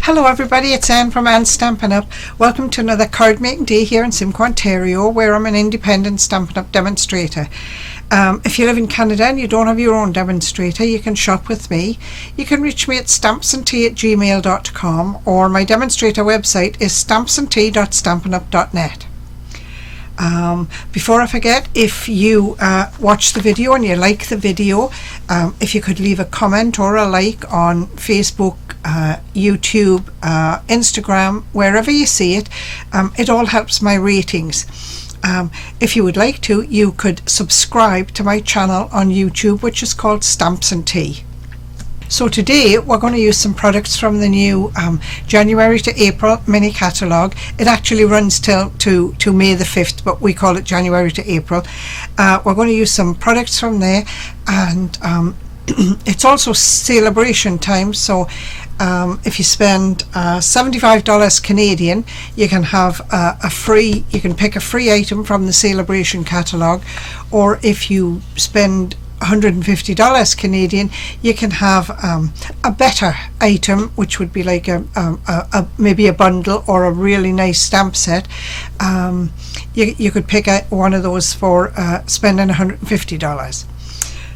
Hello everybody, it's Anne from Stampin'Up. Welcome to another card making day here in Simcoe, Ontario, where I'm an independent Stampin' Up demonstrator. If you live in Canada and you don't have your own demonstrator, you can shop with me. You can reach me at StampsNTea@gmail.com, or my demonstrator website is StampsNTea.stampinup.net. Before I forget, if you watch the video and you like the video, if you could leave a comment or a like on Facebook, YouTube, Instagram, wherever you see it, it all helps my ratings. If you would like to, you could subscribe to my channel on YouTube, which is called StampsNTea. So today we're going to use some products from the new January to April mini catalogue. It actually runs to May the 5th, but we call it January to April. We're going to use some products from there, and it's also celebration time, so if you spend $75 Canadian, you can have you can pick a free item from the celebration catalogue, or if you spend $150 Canadian, you can have a better item, which would be like maybe a bundle or a really nice stamp set. You could pick one of those for spending $150.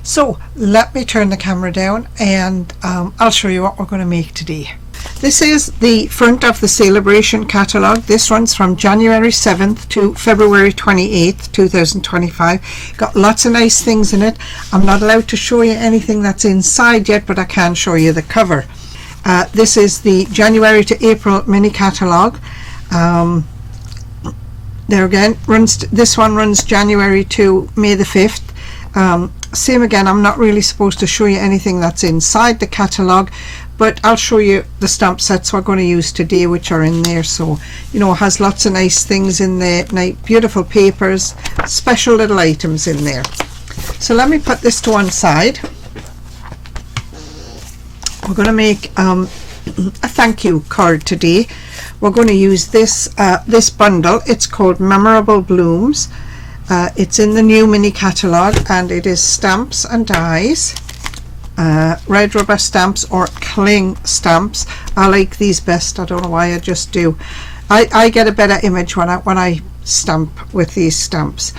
So let me turn the camera down, and I'll show you what we're going to make today. This is the front of the celebration catalogue. This runs from January 7th to February 28th, 2025. Got lots of nice things in it. I'm not allowed to show you anything that's inside yet, but I can show you the cover. This is the January to April mini catalogue. There again, this one runs January to May the 5th. Same again, I'm not really supposed to show you anything that's inside the catalogue, but I'll show you the stamp sets we're going to use today, which are in there. So, you know, it has lots of nice things in there, beautiful papers, special little items in there. So let me put this to one side. We're going to make a thank you card today. We're going to use this bundle. It's called Memorable Blooms. It's in the new mini catalogue, and it is stamps and dies, red rubber stamps or cling stamps. I like these best. I don't know why, I just do. I get a better image when I stamp with these stamps.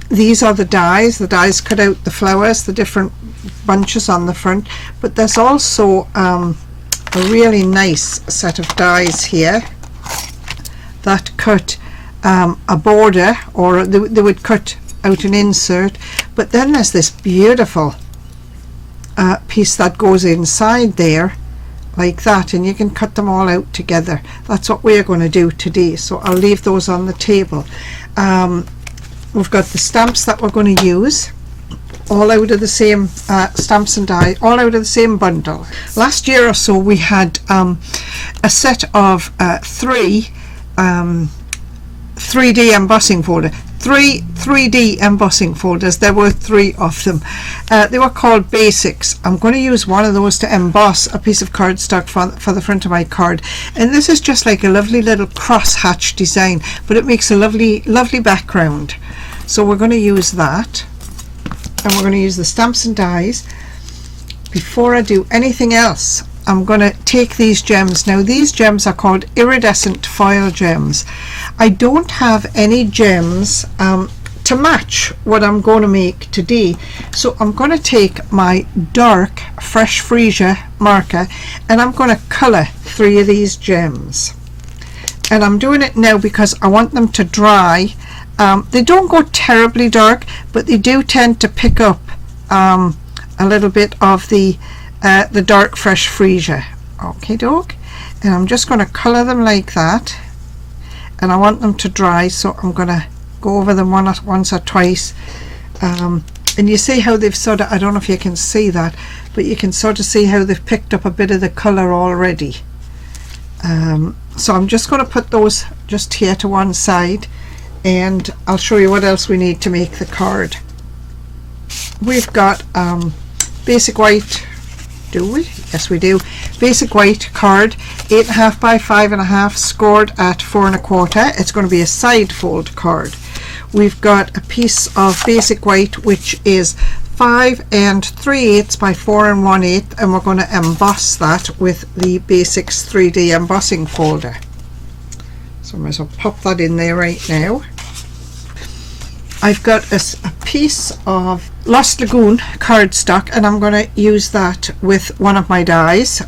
These are the dies. The dies cut out the flowers, the different bunches on the front, but there's also a really nice set of dies here that cut a border, or they would cut out an insert, but then there's this beautiful piece that goes inside there like that, and you can cut them all out together. That's what we're going to do today, so I'll leave those on the table. We've got the stamps that we're going to use, all out of the same stamps and die, all out of the same bundle. Last year or so we had a set of three 3D embossing folder. 3D embossing folders. There were 3 of them. They were called Basics. I'm going to use one of those to emboss a piece of cardstock for the front of my card, and this is just like a lovely little crosshatch design, but it makes a lovely background. So we're going to use that, and we're going to use the stamps and dies. Before I do anything else, I'm going to take these gems. Now these gems are called iridescent foil gems. I don't have any gems to match what I'm going to make today, so I'm going to take my dark Fresh Freesia marker, and I'm going to colour 3 of these gems. And I'm doing it now because I want them to dry. They don't go terribly dark, but they do tend to pick up a little bit of the dark Fresh Freesia. Okay doke. And I'm just going to colour them like that, and I want them to dry, so I'm going to go over them once or twice, and you see how they've sort of, I don't know if you can see that, but you can sort of see how they've picked up a bit of the colour already. So I'm just going to put those just here to one side, and I'll show you what else we need to make the card. We've got basic white. Do we? Yes, we do. Basic white card, 8.5 by 5.5, scored at 4 1/4. It's going to be a side fold card. We've got a piece of basic white, which is 5 3/8 by 4 1/8, and we're going to emboss that with the Basics 3D embossing folder. So I might as well pop that in there right now. I've got a piece of Lost Lagoon cardstock, and I'm going to use that with one of my dies,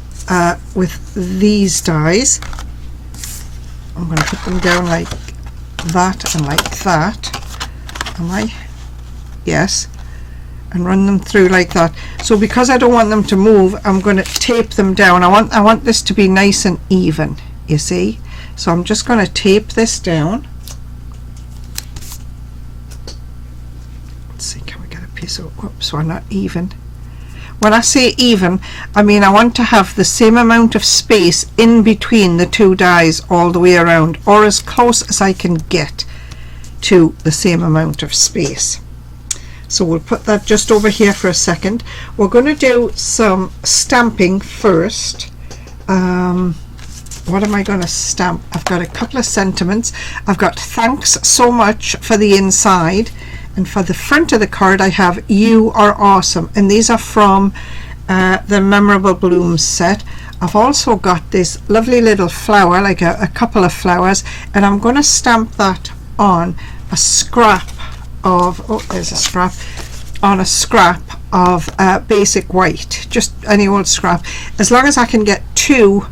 with these dies. I'm going to put them down like that and like that. Am I? Yes. And run them through like that. So because I don't want them to move, I'm going to tape them down. I want this to be nice and even, you see. So I'm just going to tape this down. Let's see, can we get a piece of, whoops, we're not even. When I say even, I mean I want to have the same amount of space in between the two dies all the way around, or as close as I can get to the same amount of space. So we'll put that just over here for a second. We're going to do some stamping first. What am I going to stamp? I've got a couple of sentiments. I've got thanks so much for the inside, and for the front of the card I have you are awesome, and these are from the Memorable Blooms set. I've also got this lovely little flower, like a couple of flowers, and I'm going to stamp that on a scrap of, oh there's a scrap, on a scrap of basic white, just any old scrap, as long as I can get two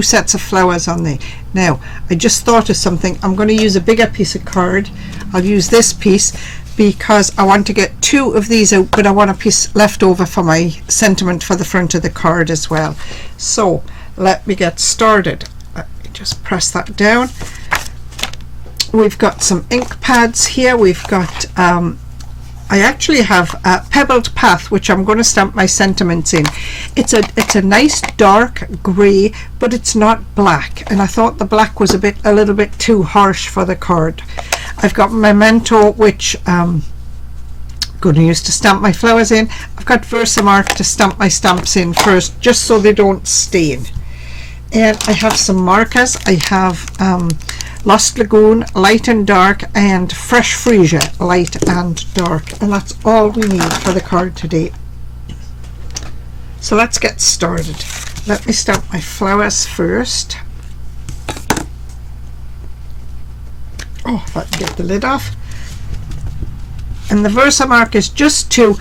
sets of flowers on there. Now I just thought of something. I'm going to use a bigger piece of card. I'll use this piece because I want to get 2 of these out, but I want a piece left over for my sentiment for the front of the card as well. So let me get started. Let me just press that down. We've got some ink pads here. We've got I actually have a Pebbled Path, which I'm going to stamp my sentiments in. It's a nice dark grey, but it's not black, and I thought the black was a little bit too harsh for the card. I've got Memento, which I'm going to use to stamp my flowers in. I've got Versamark to stamp my stamps in first, just so they don't stain. And I have some markers. I have Lost Lagoon, light and dark, and Fresh Freesia, light and dark, and that's all we need for the card today. So let's get started. Let me stamp my flowers first. Oh, if I can get the lid off. And the Versamark is just to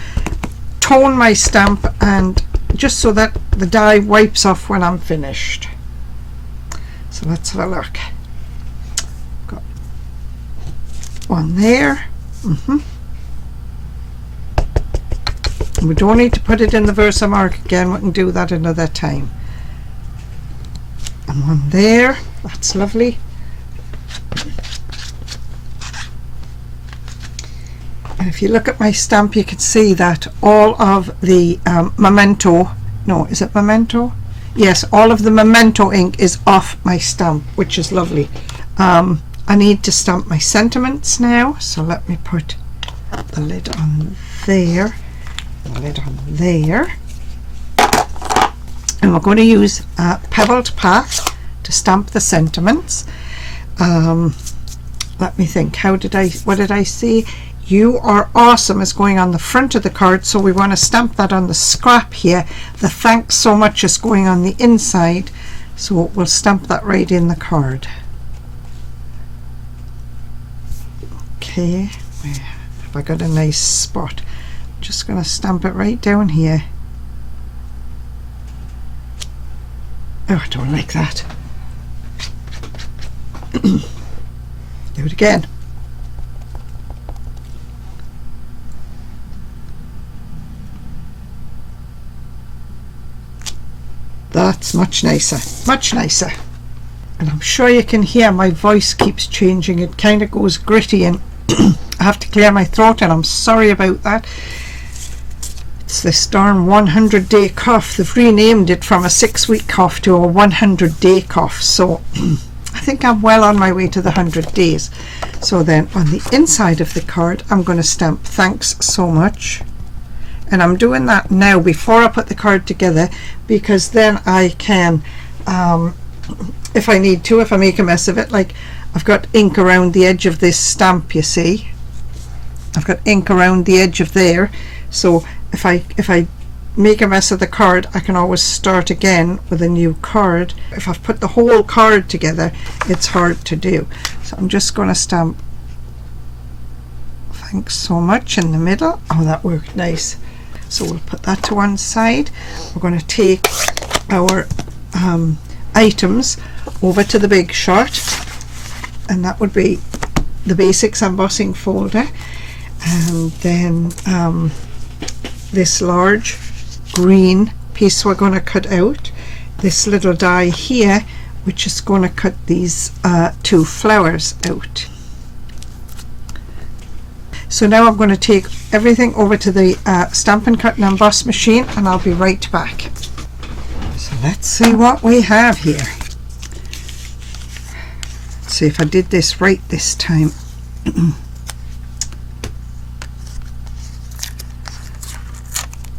tone my stamp, and just so that the die wipes off when I'm finished. So let's have a look. Got one there. We don't need to put it in the Versamark again. We can do that another time. And one there. That's lovely. And if you look at my stamp, you can see that all of the Memento, no, is it Memento? Yes, all of the Memento ink is off my stamp, which is lovely. I need to stamp my sentiments now, so let me put the lid on there, the lid on there, and we're going to use Pebbled Path to stamp the sentiments. Let me think, what did I say? You are awesome is going on the front of the card, so we want to stamp that on the scrap here. The thanks so much is going on the inside, so we'll stamp that right in the card. Okay, have I got a nice spot? I'm just going to stamp it right down here. Oh, I don't like that. Do it again. That's much nicer, much nicer. And I'm sure you can hear my voice keeps changing. It kind of goes gritty, and I have to clear my throat, and I'm sorry about that. It's this darn 100-day cough. They've renamed it from a 6-week cough to a 100-day cough, so I think I'm well on my way to the 100 days. So then on the inside of the card I'm going to stamp thanks so much. And I'm doing that now before I put the card together, because then I can, if I need to, if I make a mess of it, like I've got ink around the edge of this stamp, you see. I've got ink around the edge of there, so if I make a mess of the card, I can always start again with a new card. If I've put the whole card together, it's hard to do. So I'm just going to stamp "Thanks so much" in the middle. Oh, that worked nice. So we'll put that to one side. We're going to take our items over to the big shot, and that would be the basics embossing folder, and then this large green piece we're going to cut out, this little die here which is going to cut these two flowers out. So now I'm going to take everything over to the Stampin' Cut and Emboss machine, and I'll be right back. So let's see what we have here. Let's see if I did this right this time.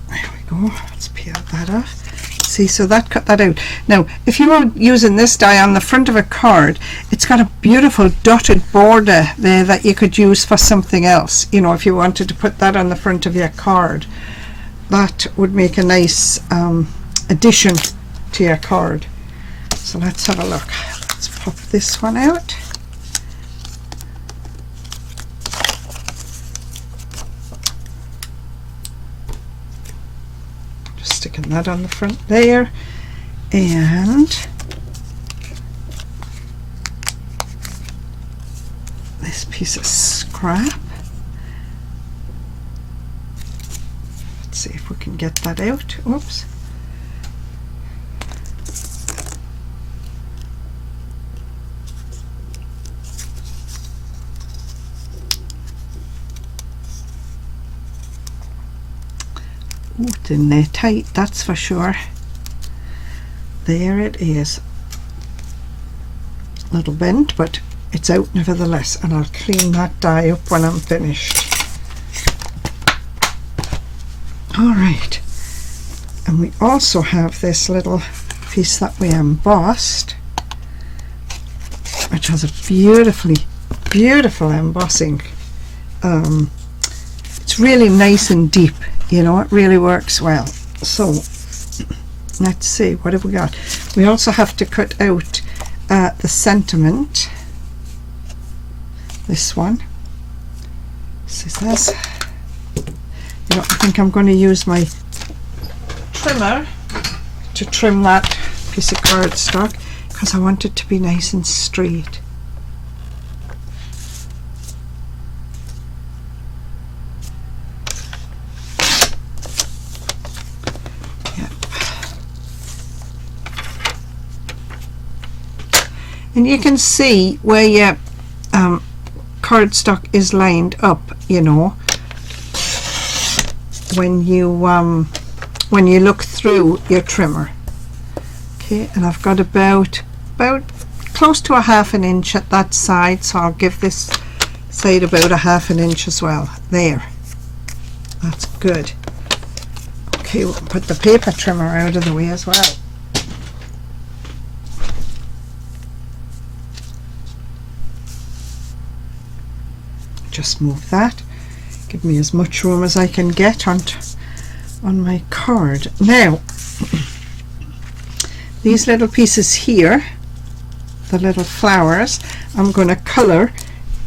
There we go. Let's peel that off. See, so that cut that out. Now, if you were using this die on the front of a card, it's got a beautiful dotted border there that you could use for something else. You know, if you wanted to put that on the front of your card, that would make a nice addition to your card. So let's have a look. Let's pop this one out. Sticking that on the front there, and this piece of scrap. Let's see if we can get that out. Oops. Oh, it's in there tight, that's for sure. There it is. A little bent, but it's out nevertheless, and I'll clean that die up when I'm finished. Alright, and we also have this little piece that we embossed, which has a beautiful embossing. It's really nice and deep. You know, it really works well. So let's see, what have we got? We also have to cut out the sentiment. This one. Scissors. You know, I think I'm going to use my trimmer to trim that piece of cardstock because I want it to be nice and straight. And you can see where your cardstock is lined up, you know, when you look through your trimmer. Okay, and I've got about close to a ½ inch at that side, so I'll give this side about a ½ inch as well. There, that's good. Okay, we'll put the paper trimmer out of the way as well. Just move that, give me as much room as I can get on my card. Now these little pieces here, the little flowers, I'm going to color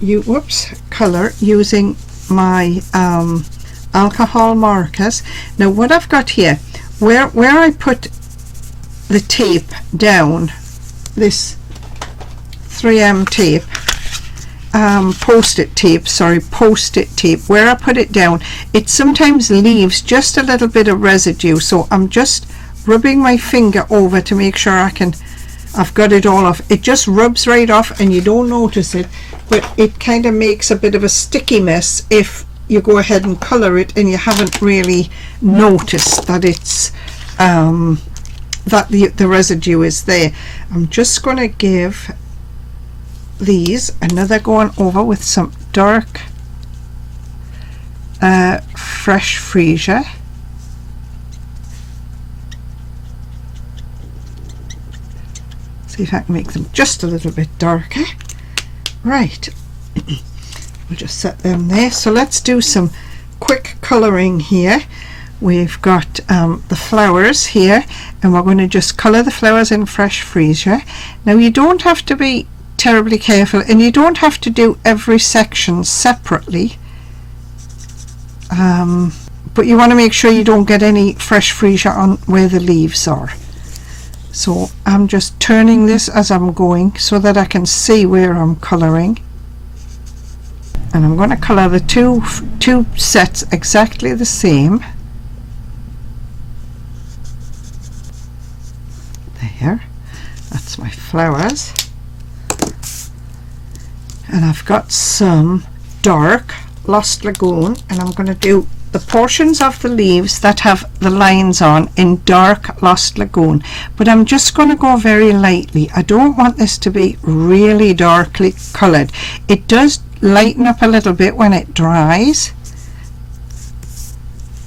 using my alcohol markers. Now what I've got here, where I put the tape down, this 3M tape, post-it tape, where I put it down, it sometimes leaves just a little bit of residue, so I'm just rubbing my finger over to make sure I've got it all off. It just rubs right off and you don't notice it, but it kind of makes a bit of a sticky mess if you go ahead and color it and you haven't really noticed that it's that the residue is there. I'm just going to give these another going over with some dark fresh freesia. See if I can make them just a little bit darker. Right, we'll just set them there. So let's do some quick colouring here. We've got the flowers here, and we're going to just colour the flowers in fresh freesia. Now you don't have to be terribly careful, and you don't have to do every section separately, but you want to make sure you don't get any fresh freesia on where the leaves are. So I'm just turning this as I'm going so that I can see where I'm colouring, and I'm going to colour the two sets exactly the same. There, that's my flowers, and I've got some dark Lost Lagoon, and I'm going to do the portions of the leaves that have the lines on in dark Lost Lagoon, but I'm just going to go very lightly. I don't want this to be really darkly coloured. It does lighten up a little bit when it dries.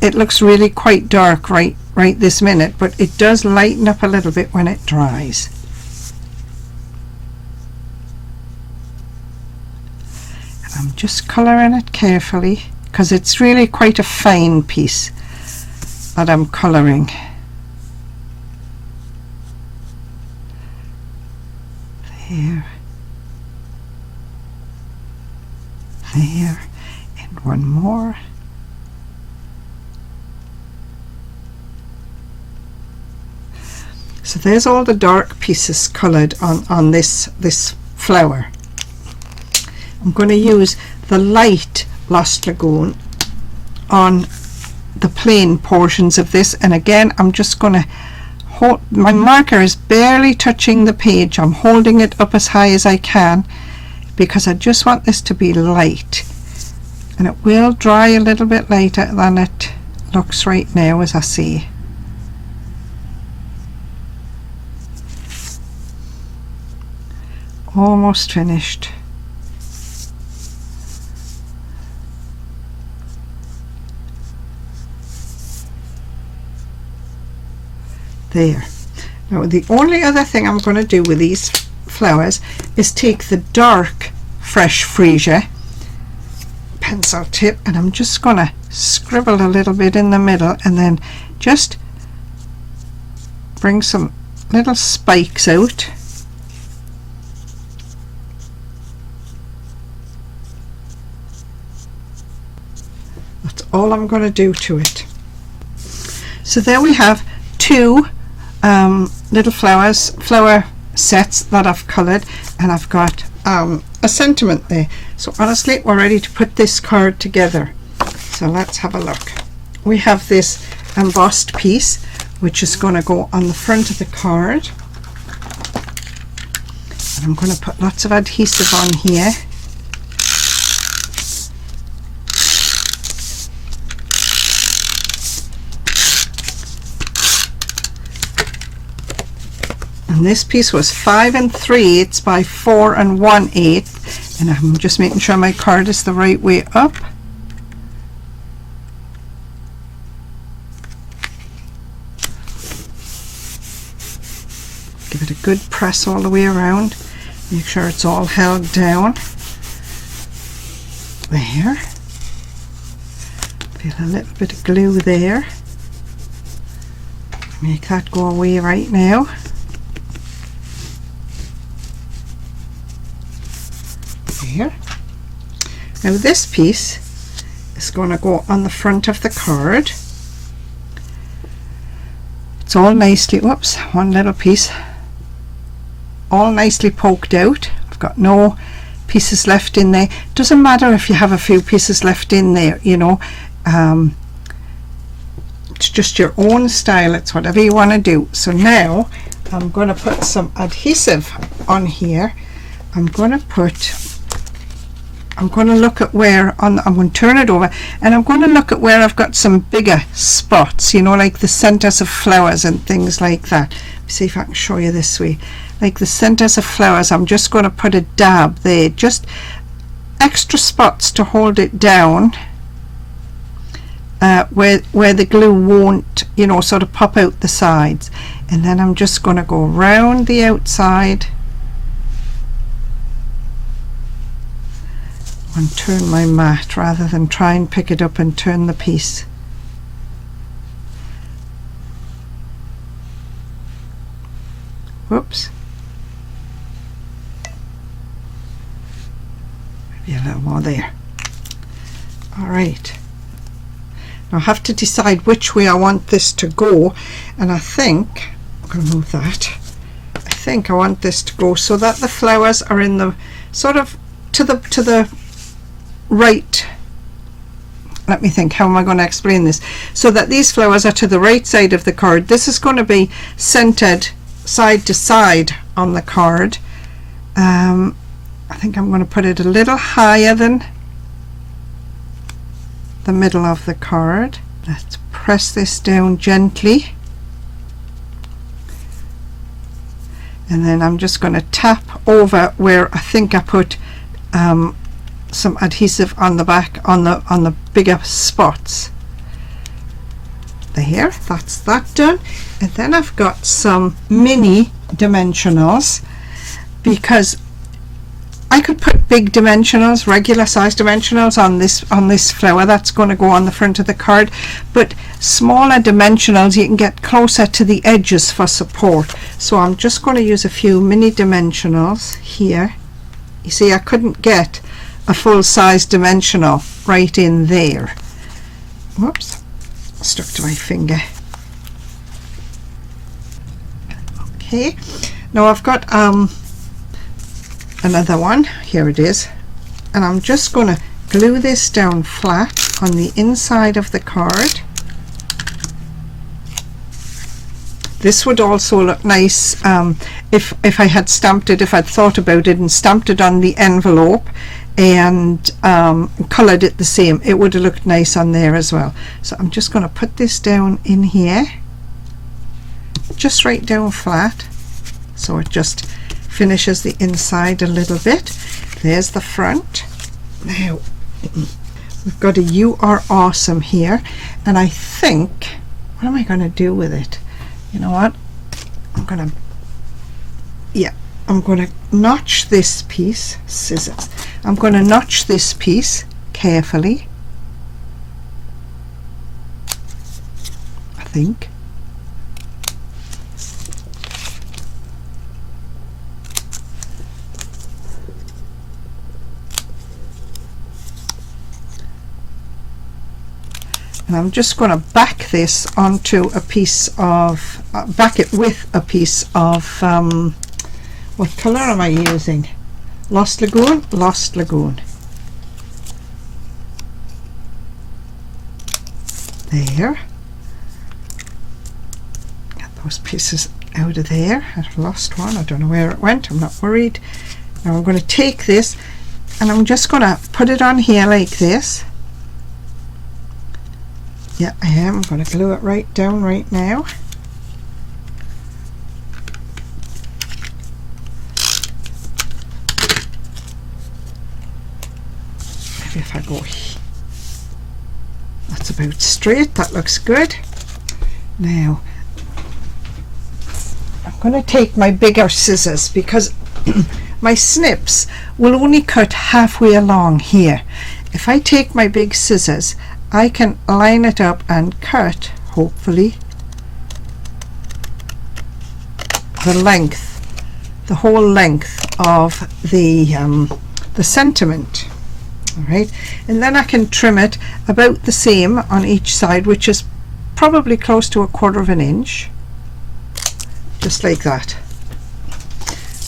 It looks really quite dark right this minute, but it does lighten up a little bit when it dries. And I'm just colouring it carefully because it's really quite a fine piece that I'm colouring. There, there, and one more. So there's all the dark pieces coloured on this flower. I'm going to use the light Lost Lagoon on the plain portions of this, and again I'm just going to hold, my marker is barely touching the page. I'm holding it up as high as I can because I just want this to be light, and it will dry a little bit later than it looks right now, as I see. Almost finished. There. Now the only other thing I'm going to do with these flowers is take the dark fresh freesia pencil tip, and I'm just going to scribble a little bit in the middle and then just bring some little spikes out. That's all I'm going to do to it. So there we have two little flower sets that I've coloured, and I've got a sentiment there. So honestly, we're ready to put this card together. So let's have a look. We have this embossed piece which is going to go on the front of the card, and I'm going to put lots of adhesive on here. And this piece was 5 3/8 by 4 1/8, and I'm just making sure my card is the right way up. Give it a good press all the way around. Make sure it's all held down. There. Feel a little bit of glue there. Make that go away right now. Here. Now this piece is going to go on the front of the card. It's all nicely, whoops, one little piece, all nicely poked out. I've got no pieces left in there. Doesn't matter if you have a few pieces left in there, you know. It's just your own style. It's whatever you want to do. So now I'm going to put some adhesive on here. I'm going to look at where I'm going to turn it over, and I'm going to look at where I've got some bigger spots, you know, like the centers of flowers and things like that. See if I can show you this way. Like the centers of flowers, I'm just going to put a dab there, just extra spots to hold it down, where the glue won't, you know, sort of pop out the sides. And then I'm just going to go round the outside and turn my mat rather than try and pick it up and turn the piece. Whoops. Maybe a little more there. Alright. Now I have to decide which way I want this to go, and I think I'm going to move that. I think I want this to go so that the flowers are in the sort of to the right. Let me think, how am I going to explain this? So that these flowers are to the right side of the card. This is going to be centered side to side on the card. I think I'm going to put it a little higher than the middle of the card. Let's press this down gently, and then I'm just going to tap over where I think I put some adhesive on the back on the bigger spots. There, that's that done. And then I've got some mini dimensionals, because I could put big dimensionals, regular size dimensionals on this flower that's going to go on the front of the card, but smaller dimensionals you can get closer to the edges for support. So I'm just going to use a few mini dimensionals here. You see, I couldn't get a full size dimensional right in there. Whoops, stuck to my finger. Okay, now I've got another one. Here it is, and I'm just going to glue this down flat on the inside of the card. This would also look nice if I had stamped it, if I'd thought about it and stamped it on the envelope and coloured it the same. It would have looked nice on there as well. So I'm just going to put this down in here, just right down flat, so it just finishes the inside a little bit. There's the front. Now we've got a "You Are Awesome" here, and I think, what am I going to do with it? You know what, I'm going to notch this piece, scissors, I'm going to notch this piece carefully, I think. And I'm just going to back this onto a piece of, back it with a piece of, what colour am I using? Lost Lagoon? Lost Lagoon. There. Get those pieces out of there. I've lost one. I don't know where it went. I'm not worried. Now I'm going to take this and I'm just going to put it on here like this. Yeah, I am. I'm going to glue it right down right now. Maybe if I go, that's about straight. That looks good. Now I'm going to take my bigger scissors, because my snips will only cut halfway along here. If I take my big scissors, I can line it up and cut, hopefully, the length, the whole length of the sentiment. All right, and then I can trim it about the same on each side, which is probably close to 1/4 of an inch, just like that.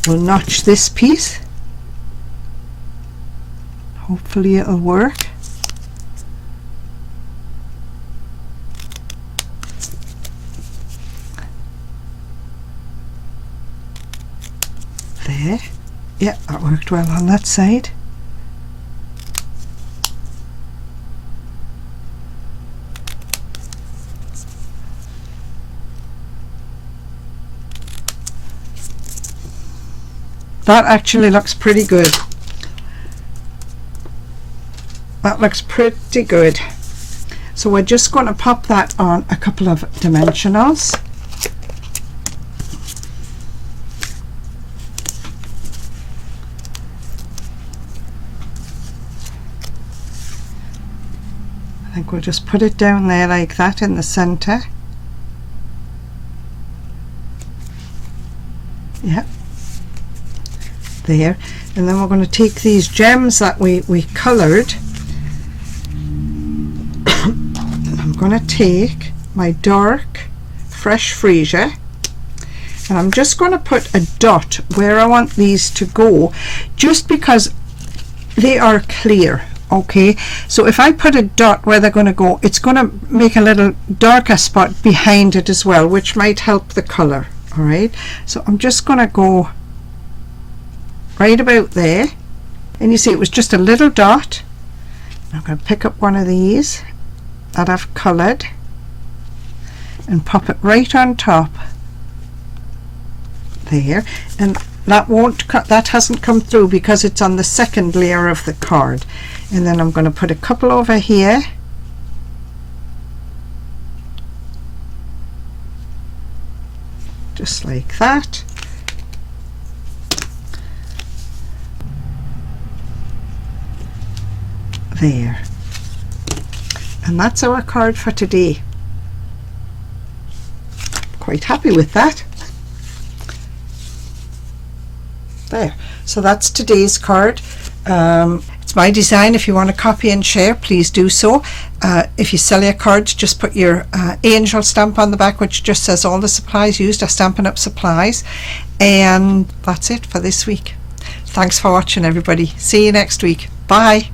We'll notch this piece. Hopefully it'll work. There. Yeah, that worked well on that side. That actually looks pretty good. That looks pretty good. So we're just going to pop that on a couple of dimensionals. I think we'll just put it down there like that in the center. Yeah, there. And then we're going to take these gems that we colored, and I'm going to take my dark fresh freesia, and I'm just going to put a dot where I want these to go, just because they are clear. Okay, so if I put a dot where they're going to go, it's going to make a little darker spot behind it as well, which might help the color. All right, so I'm just going to go right about there, and you see it was just a little dot. I'm going to pick up one of these that I've colored and pop it right on top there, and that won't cut, that hasn't come through because it's on the second layer of the card. And then I'm going to put a couple over here, just like that. There. And that's our card for today. Quite happy with that. There. So that's today's card. It's my design. If you want to copy and share, please do so. If you sell your cards, just put your angel stamp on the back, which just says all the supplies used are Stampin' Up supplies. And that's it for this week. Thanks for watching, everybody. See you next week. Bye.